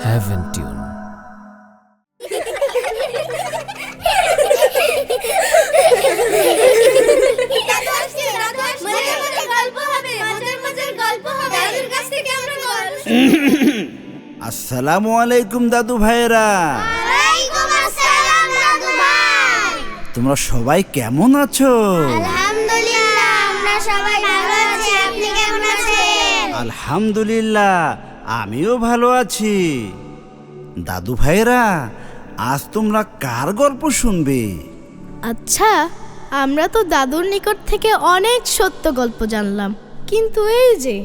Heaven Tune. আসসালামু আলাইকুম দাদু ভাইরা। ওয়ালাইকুম আসসালাম দাদু ভাই। তোমরা সবাই কেমন আছো? আলহামদুলিল্লাহ আমরা সবাই ভালো আছি। আপনি কেমন আছেন? আলহামদুলিল্লাহ আমিও ভালো আছি। দাদু ভাইরা, আজ তোমরা কার গল্প শুনবে? আচ্ছা, আমরা তো দাদুর নিকট থেকে অনেক সত্য গল্প জানলাম, কিন্তু এই যে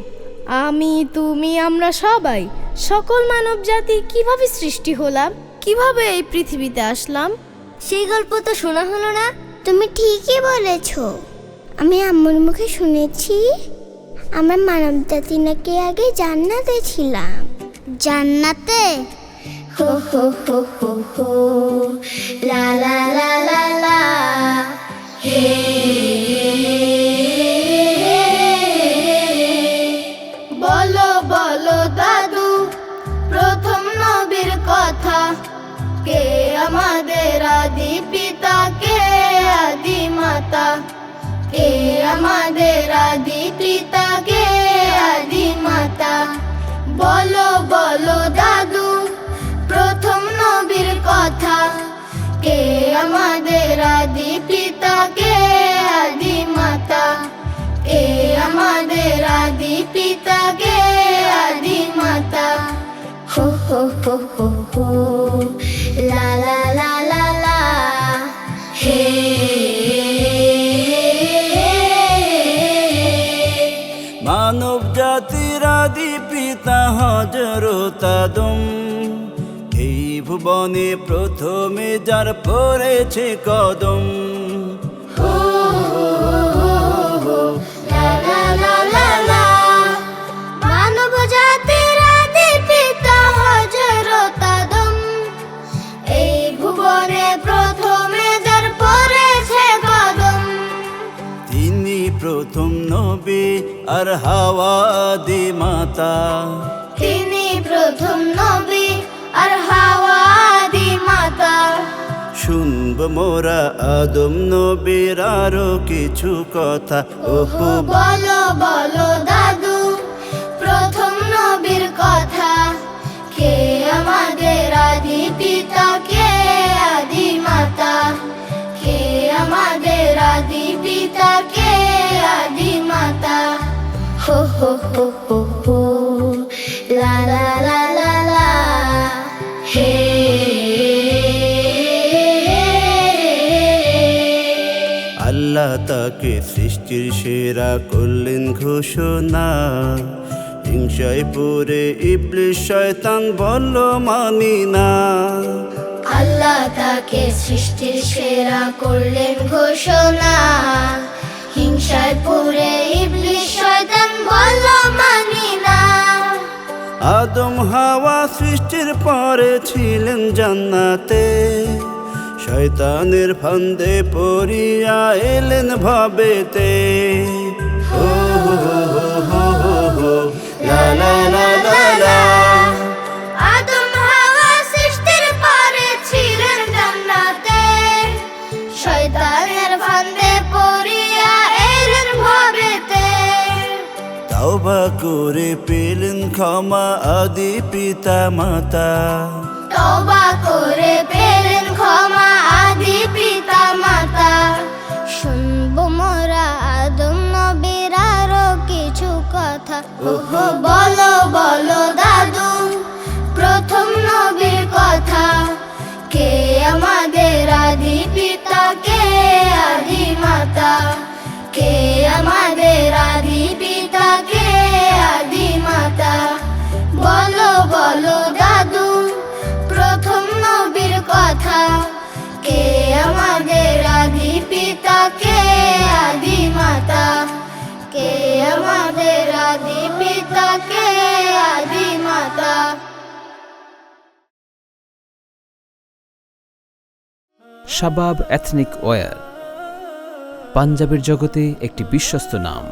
আমি, তুমি, আমরা সবাই, সকল মানব জাতি কিভাবে সৃষ্টি হলাম, কিভাবে এই পৃথিবীতে আসলাম, সেই গল্প তো শোনা হলো না। তুমি ঠিকই বলেছো। আমি আম্মুর মুখে শুনেছি আমরা মানব জাতি নাকি আগে জান্নাতে ছিলাম। জান্নাতে? হো হো হো হো হো লা লা লা লা লা হে। বলো বলো দাদু, প্রথম নবীর কথা, কে আমাদের আদি পিতা, কে আদি মাতা, কে আমাদের আদি পিতা, কে আদি মাতা। বলো বলো দাদু, প্রথম নবীর কথা, কে আমাদের আদি পিতা, কে আদি মাতা, কে আমাদের আদি পিতা, কে আদি মাতা। হো হো হো হো হো লা লা লা লা লা হে। মানব জাতির আদি পিতা হযরত আদম, এই ভুবনে প্রথমে যার পড়েছে কদম। মানব জাতির আদি পিতা হযরত আদম, এই ভুবনে প্রথমে যার পড়েছে কদম। তিনি প্রথম নবী আর হাওয়া আদি মাতা। তিনি প্রথম নবী আর হাওয়া আদি মাতা। শুনব মোরা আদম নবীর আরো কিছু কথা। ওহো বলো বলো দাদু, প্রথম নবীর কথা, কে আমাদের আদি পিতা, কে আদি মাতা, কে আমাদের আদি পিতা, কে আদি মাতা। হো হো হো হো হো লা লা লা লা লা হে। আল্লাহ তাকে সৃষ্টির সেরা করলেন ঘোষণা, হিংসায় পড়ে ইবলিস শয়তান বলল মানি না। আল্লাহ তাকে সৃষ্টির সেরা করলেন ঘোষণা, হিংসায় পড়ে ইবলিস শয়তান বলল মানি না। আদম হাওয়া সৃষ্টির পরে ছিলেন জান্নাতে, শয়তানের ফান্দে পড়িয়া এলেন ভবেতে। ও হো হো হো হো হো লা লা লা লা লা। আদম হাওয়া সৃষ্টির পরে ছিলেন জান্নাতে, শয়তানের ফান্দে পড়িয়া এলেন ভবেতে। তওবা করে পেলেন ক্ষমা আদি পিতা মাতা। তওবা করে পেলেন ক্ষমা আদি পিতা মাতা। শুনবো মোরা আদম নবীর আরো কিছু কথা। ওহো বলো বলো দাদু, প্রথম নবীর কথা, কে আমাদের আদি পিতা, কে আদি মাতা, কে আমাদের আদি পিতা, কে আদি মাতা। বলো বলো দাদু, প্রথম নবীর কথা, কে আমাদের আদি পিতা, কে আদি মাতা, কে আমাদের আদি পিতা, কে আদি মাতা। শাবাব এথনিক ওয়্যার পাঞ্জাবের জগতে একটি বিশ্বস্ত নাম।